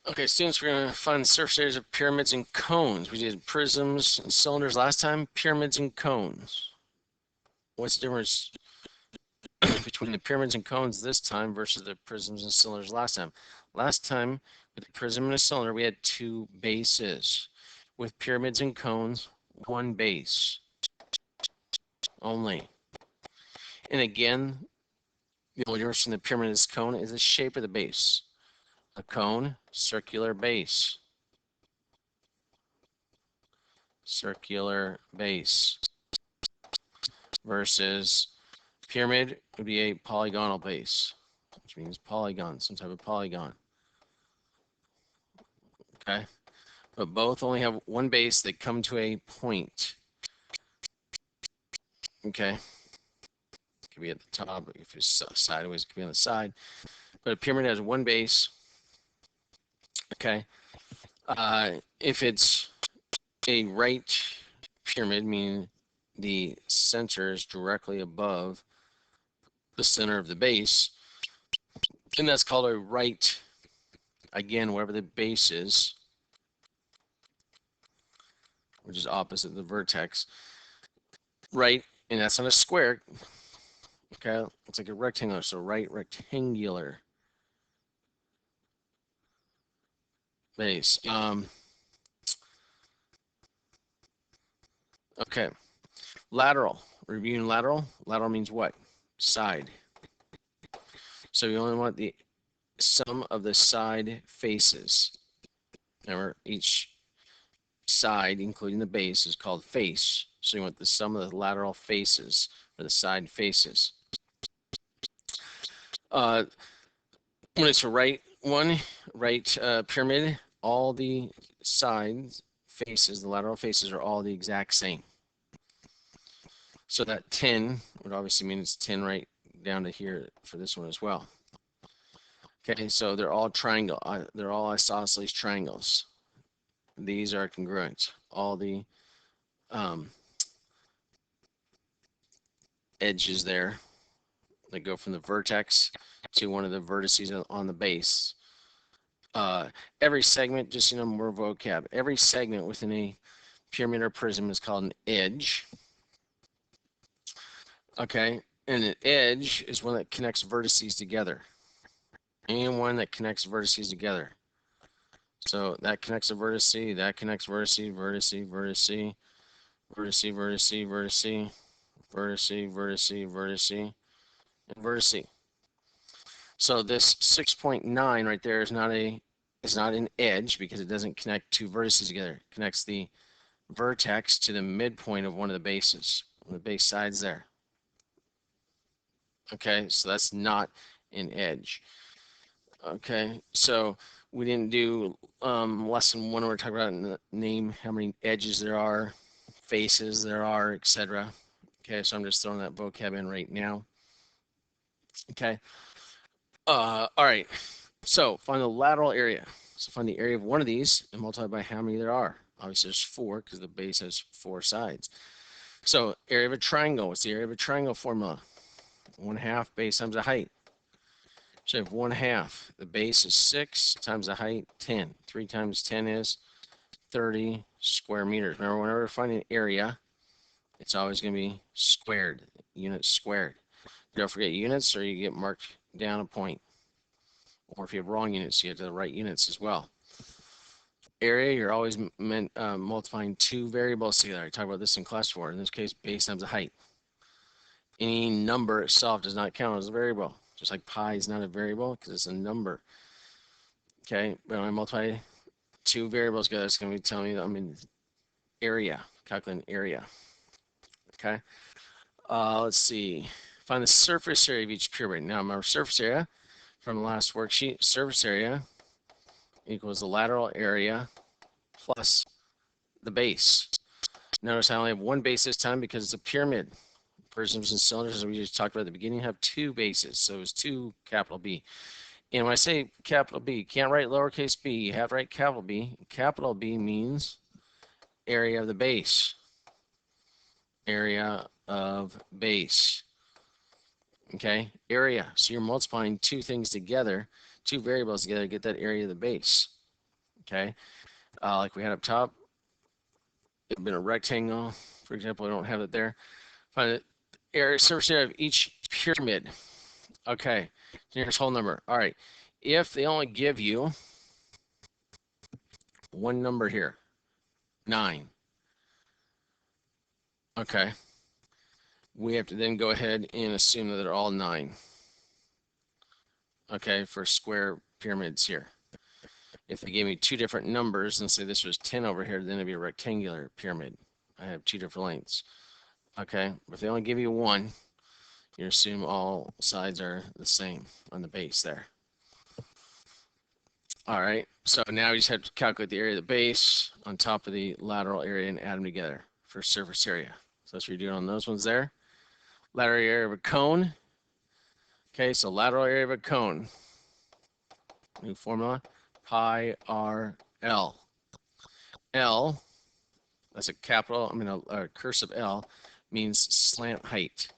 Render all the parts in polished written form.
Okay, students, we're going to find the surface areas of pyramids and cones. We did prisms and cylinders last time, pyramids and cones. What's the difference between the pyramids and cones this time versus the prisms and cylinders last time? Last time, with a prism and a cylinder, we had two bases. With pyramids and cones, one base only. And again, the only difference from the pyramid and the cone is the shape of the base. A cone, circular base. Circular base. Versus pyramid would be a polygonal base, which means polygon, some type of polygon. Okay? But both only have one base. They come to a point. Okay? It could be at the top. If it's sideways, it could be on the side. But a pyramid has one base. Okay? If it's a right pyramid, meaning the center is directly above the center of the base, then that's called a right, again, wherever the base is, which is opposite the vertex, right, and that's not a square. Okay, it's like a rectangular, so right rectangular base. Okay, lateral. Reviewing lateral. Lateral means what? Side. So you only want the sum of the side faces. Remember, each side, including the base, is called face. So you want the sum of the lateral faces, or the side faces. When it's a right one, right pyramid, all the sides faces, the lateral faces, are all the exact same. So that 10 would obviously mean it's 10 right down to here for this one as well. Okay, so they're all triangle. They're all isosceles triangles. These are congruent. All the edges there that go from the vertex to one of the vertices on the base. Every segment, just more vocab. Every segment within a pyramid or prism is called an edge. Okay, and an edge is one that connects vertices together. Any one that connects vertices together. So that connects a vertice, that connects vertice, vertice, vertice, vertice, vertice, vertice, vertice, vertice, vertice, and vertice. So this 6.9 right there is not an edge because it doesn't connect two vertices together. It connects the vertex to the midpoint of one of the bases, one of the base sides there. Okay, so that's not an edge. Okay, so we didn't do lesson one. We're talking about name how many edges there are, faces there are, etc. Okay, so I'm just throwing that vocab in right now. Okay. All right. So find the lateral area. So find the area of one of these and multiply by how many there are. Obviously, there's 4 because the base has 4 sides. So area of a triangle. What's the area of a triangle formula? 1/2 base times the height. So you have 1/2. The base is 6 times the height, 10. 3 times 10 is 30 square meters. Remember, whenever we find an area, it's always going to be squared, units squared. Don't forget units or you get marked down a point. Or if you have wrong units, you get to the right units as well. Area, you're always multiplying two variables together. I talked about this in class 4. In this case, base times the height. Any number itself does not count as a variable. Just like pi is not a variable because it's a number. Okay, but when I multiply two variables together, it's going to be telling me that I'm in area, calculating area. Okay, let's see. Find the surface area of each pyramid. Now, my surface area from the last worksheet, surface area equals the lateral area plus the base. Notice I only have one base this time because it's a pyramid. Prisms and cylinders, as we just talked about at the beginning, have two bases. So it's 2 capital B. And when I say capital B, you can't write lowercase b. You have to write capital B. Capital B means area of the base. Area of base. Okay, area. So you're multiplying two things together, two variables together to get that area of the base. Okay, like we had up top, it would have been a rectangle. For example, I don't have it there. Find the area, surface area of each pyramid. Okay, here's whole number. All right, if they only give you one number here, 9. Okay, we have to then go ahead and assume that they're all 9. Okay, for square pyramids here. If they gave me 2 different numbers and say this was 10 over here, then it'd be a rectangular pyramid. I have 2 different lengths. Okay, but if they only give you 1, you assume all sides are the same on the base there. All right, so now we just have to calculate the area of the base on top of the lateral area and add them together for surface area. So that's what you're doing on those ones there. Lateral area of a cone. Okay, so lateral area of a cone. New formula, pi r L. L, that's a capital, a cursive L, means slant height.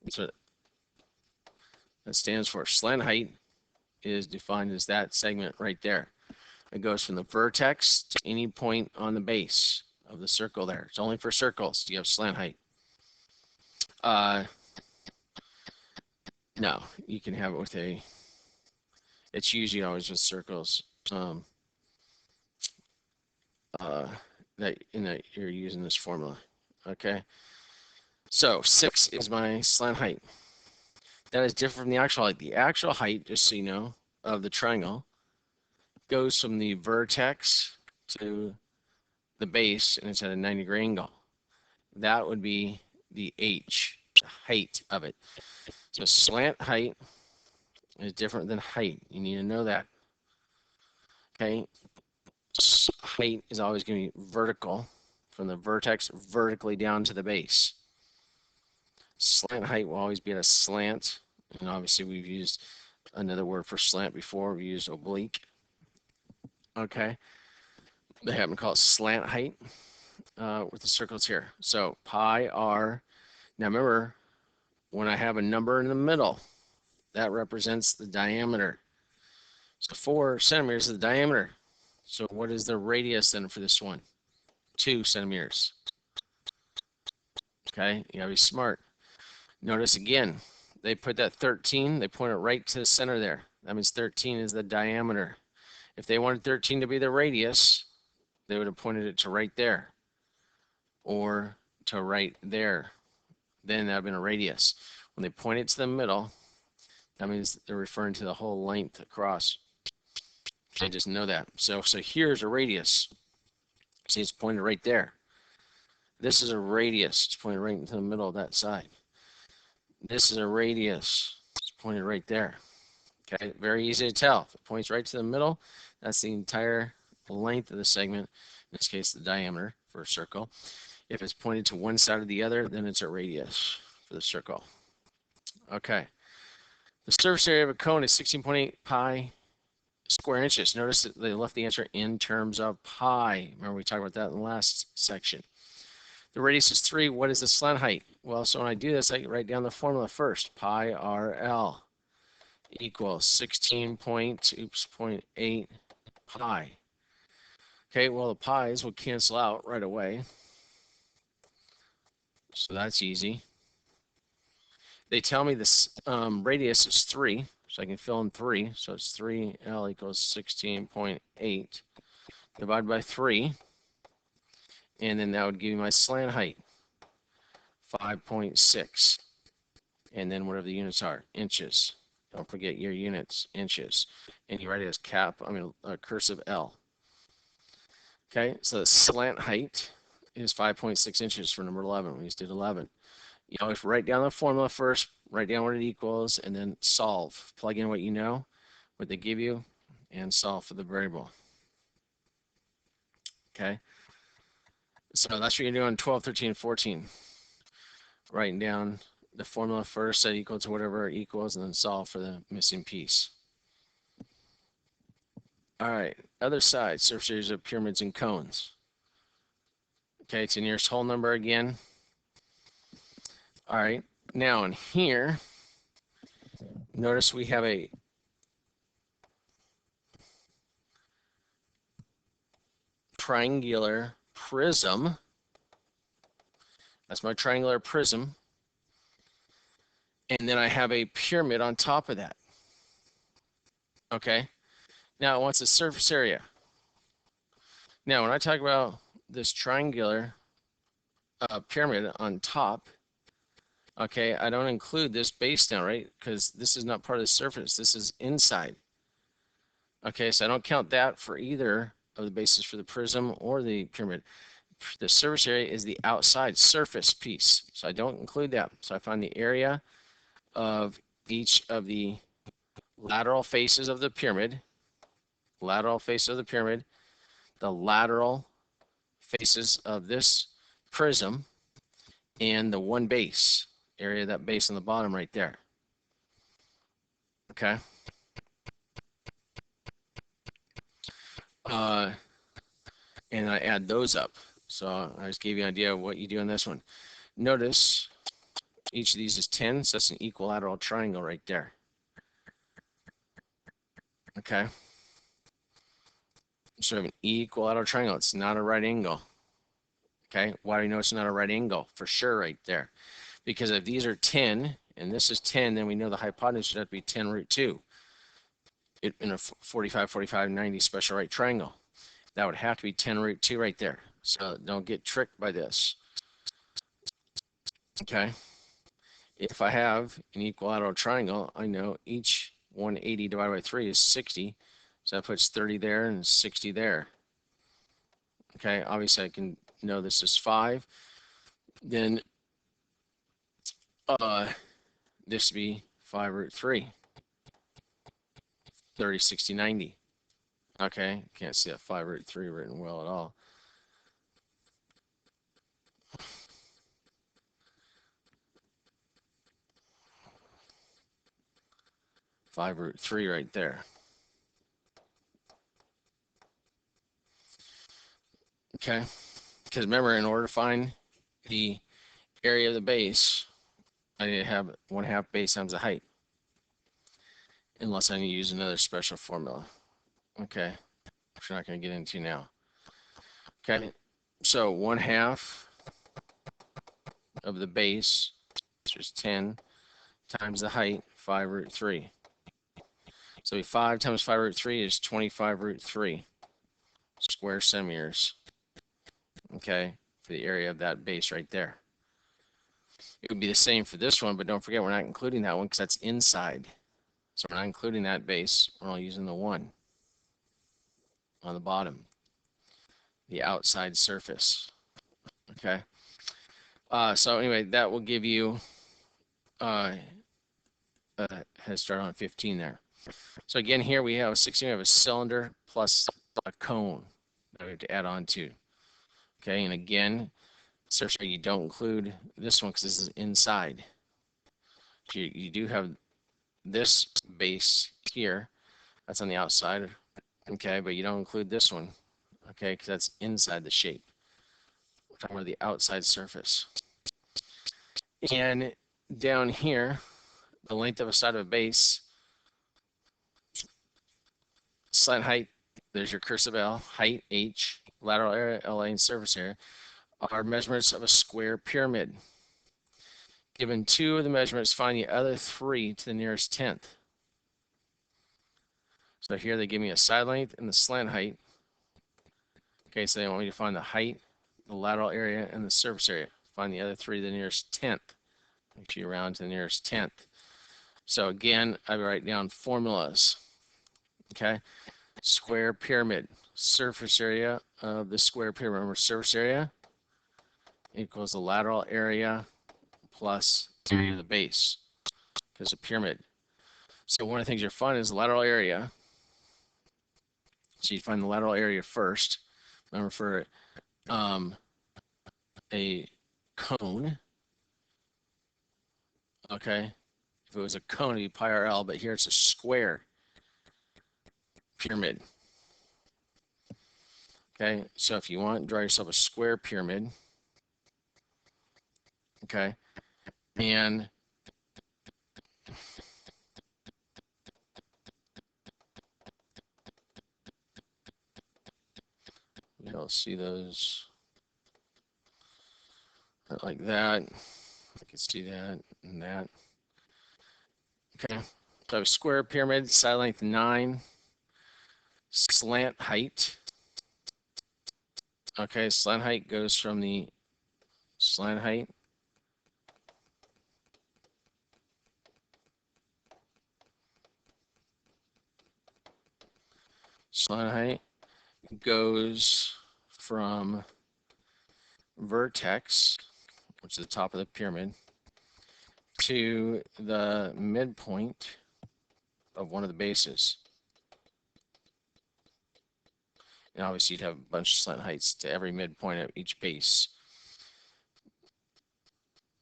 That's what that stands for. Slant height is defined as that segment right there. It goes from the vertex to any point on the base of the circle there. It's only for circles. Do you have slant height? No, you can have it with it's usually always with circles. That you're using this formula. Okay. So 6 is my slant height. That is different from the actual height. The actual height, just so you know, of the triangle goes from the vertex to the base, and it's at a 90-degree angle. That would be the H, the height of it. So slant height is different than height. You need to know that. Okay. Height is always going to be vertical, from the vertex vertically down to the base. Slant height will always be at a slant, and obviously we've used another word for slant before. We used oblique. Okay, they happen to call it slant height with the circles here. So pi r. Now remember, when I have a number in the middle, that represents the diameter. So 4 centimeters is the diameter. So what is the radius then for this one? 2 centimeters. Okay, you gotta be smart. Notice again, they put that 13, they point it right to the center there. That means 13 is the diameter. If they wanted 13 to be the radius, they would have pointed it to right there or to right there. Then that would have been a radius. When they point it to the middle, that means they're referring to the whole length across. I just know that. So here's a radius. See, it's pointed right there. This is a radius. It's pointed right into the middle of that side. This is a radius. It's pointed right there. Okay, very easy to tell. If it points right to the middle, that's the entire length of the segment. In this case, the diameter for a circle. If it's pointed to one side or the other, then it's a radius for the circle. Okay. The surface area of a cone is 16.8 pi square inches. Notice that they left the answer in terms of pi. Remember we talked about that in the last section. The radius is 3. What is the slant height? Well, so when I do this, I can write down the formula first. Pi RL equals 16.8 pi. Okay, well, the pi's will cancel out right away. So that's easy. They tell me this radius is 3, so I can fill in 3. So it's 3L equals 16.8 divided by 3. And then that would give me my slant height, 5.6. And then whatever the units are, inches. Don't forget your units, inches. And you write it as cursive L. Okay, so the slant height is 5.6 inches for number 11. We just did 11. You always write down the formula first, write down what it equals, and then solve. Plug in what you know, what they give you, and solve for the variable. Okay, so that's what you're doing 12, 13, 14. Writing down the formula first, set equal to whatever it equals, and then solve for the missing piece. All right, other side, surface areas of pyramids and cones. Okay, it's the nearest whole number again. All right, now in here, notice we have a triangular prism. That's my triangular prism. And then I have a pyramid on top of that. Okay. Now it wants a surface area. Now, when I talk about this triangular pyramid on top, okay, I don't include this base now, right? Because this is not part of the surface. This is inside. Okay, so I don't count that for either of the bases for the prism or the pyramid. The surface area is the outside surface piece. So I don't include that. So I find the area of each of the lateral faces of the pyramid, the lateral faces of this prism, and the one base, area of that base on the bottom right there. Okay. And I add those up. So I just gave you an idea of what you do on this one. Notice each of these is 10, so that's an equilateral triangle right there. Okay. So we have an equilateral triangle. It's not a right angle. Okay. Why do you know it's not a right angle? For sure right there. Because if these are 10 and this is 10, then we know the hypotenuse should have to be 10 root 2 in a 45, 45, 90 special right triangle. That would have to be 10 root 2 right there. So don't get tricked by this. Okay. If I have an equilateral triangle, I know each 180 divided by 3 is 60. So that puts 30 there and 60 there. Okay. Obviously, I can know this is 5. Then this would be 5 root 3. 30, 60, 90. Okay. Can't see that 5 root 3 written well at all. Five root 3 right there. Okay. Because remember, in order to find the area of the base, I need to have 1/2 base times the height. Unless I need to use another special formula. Okay. Which we're not going to get into now. Okay. So 1/2 of the base, which is 10, times the height, 5 root 3. So 5 times 5 root 3 is 25 root 3 square centimeters. Okay. For the area of that base right there. It would be the same for this one, but don't forget we're not including that one because that's inside. So we're not including that base. We're only using the one on the bottom, the outside surface. Okay. So anyway, that will give you head start on 15 there. So again, here we have 16. We have a cylinder plus a cone that we have to add on to. Okay, and again, surface area, you don't include this one because this is inside. So you do have this base here. That's on the outside. Okay, but you don't include this one. Okay, because that's inside the shape. We're talking about the outside surface. And down here, the length of a side of a base, slant height, there's your cursive L, height H, lateral area LA, and surface area are measurements of a square pyramid. Given 2 of the measurements, find the other 3 to the nearest tenth. So here they give me a side length and the slant height. Okay, so they want me to find the height, the lateral area, and the surface area. Find the other 3 to the nearest tenth. Make sure you round to the nearest tenth. So again, I write down formulas. Okay, square pyramid, surface area of the square pyramid. Remember, surface area equals the lateral area plus area of the base, because a pyramid. So one of the things you're finding is the lateral area. So you find the lateral area first. Remember, for a cone, okay, if it was a cone, it'd be pi r L, but here it's a square pyramid. Okay, so if you want, draw yourself a square pyramid. Okay, and You'll see those like that. You can see that and that. Okay. So I have a square pyramid, side length 9, slant height. Okay, slant height goes from the slant height goes from vertex, which is the top of the pyramid, to the midpoint of one of the bases. And obviously you'd have a bunch of slant heights to every midpoint of each base.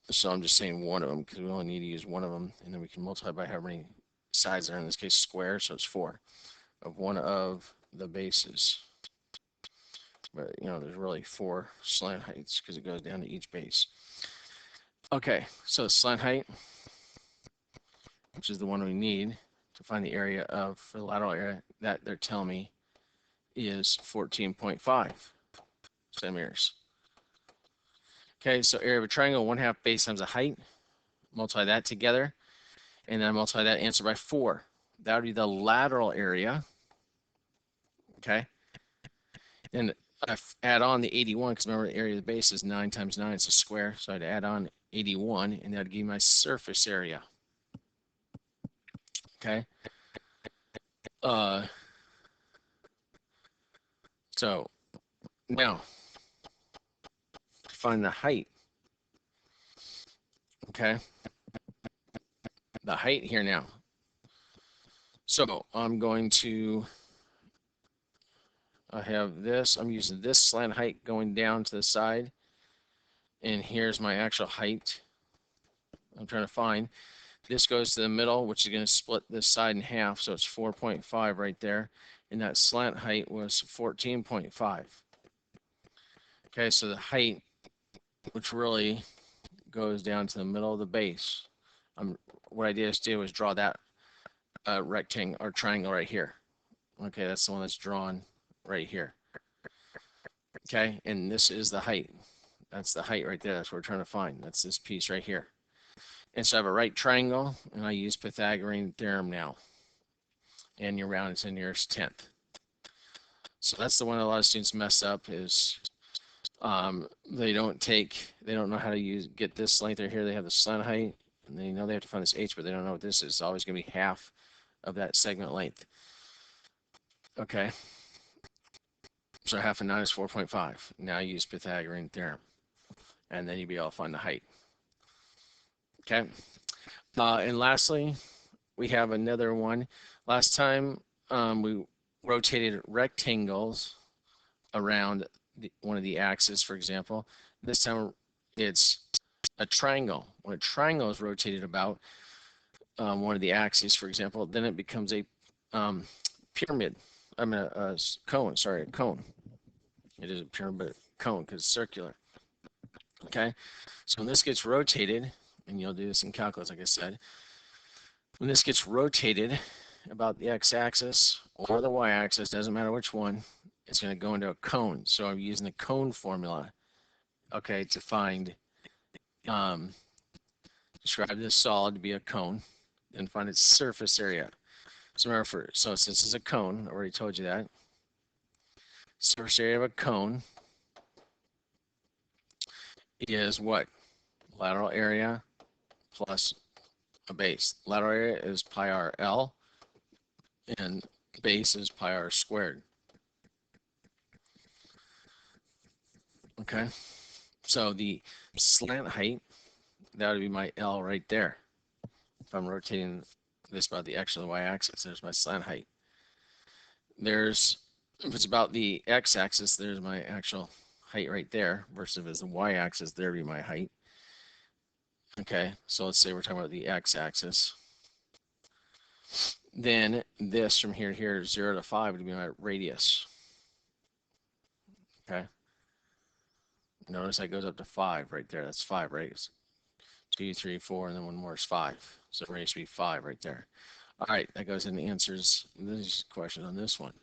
So I'm just saying one of them because we only need to use one of them, and then we can multiply by how many sides there are, in this case square, so it's 4 of one of the bases. But you know, there's really 4 slant heights because it goes down to each base. Okay, so slant height, which is the one we need to find the area of for the lateral area, that they're telling me is 14.5 centimeters. Okay, so area of a triangle, 1/2 base times the height. Multiply that together, and then I multiply that answer by 4. That would be the lateral area. Okay, and I add on the 81 because remember the area of the base is 9 times 9, it's a square, so I'd add on 81, and that'd give me my surface area. Okay. So now to find the height. Okay. The height here now. So I'm going to have this. I'm using this slant height going down to the side. And here's my actual height I'm trying to find. This goes to the middle, which is going to split this side in half. So it's 4.5 right there. And that slant height was 14.5. Okay, so the height, which really goes down to the middle of the base. What I did was draw that rectangle or triangle right here. Okay, that's the one that's drawn right here. Okay, and this is the height. That's the height right there. That's what we're trying to find. That's this piece right here. And so I have a right triangle, and I use Pythagorean theorem now. And your round is in nearest tenth. So that's the one that a lot of students mess up is they don't know how to get this length right here. They have the slant height, and they know they have to find this h, but they don't know what this is. It's always going to be half of that segment length. Okay. So half of 9 is 4.5. Now I use Pythagorean theorem. And then you'll be able to find the height. Okay. And lastly, we have another one. Last time we rotated rectangles around one of the axes, for example. This time it's a triangle. When a triangle is rotated about one of the axes, for example, then it becomes a pyramid. I mean a cone, sorry, a cone. It is a pyramid cone because it's circular. Okay, so when this gets rotated, and you'll do this in calculus, like I said, when this gets rotated about the x-axis or the y-axis, doesn't matter which one, it's going to go into a cone. So I'm using the cone formula, okay, to find, describe this solid to be a cone, and find its surface area. So remember, so since it's a cone, I already told you that, surface area of a cone is what? Lateral area plus a base. Lateral area is pi r L, and base is pi r squared. Okay, so the slant height, that would be my L right there. If I'm rotating this about the x or the y-axis, there's my slant height. If it's about the x-axis, there's my actual height right there, versus if it's the y-axis, there would be my height. Okay, so let's say we're talking about the x-axis. Then this from here to here, 0 to 5 would be my radius. Okay. Notice that goes up to 5 right there. That's 5, right? It's 2, 3, 4, and then one more is 5. So radius would be 5 right there. All right, that goes into answers these questions on this one.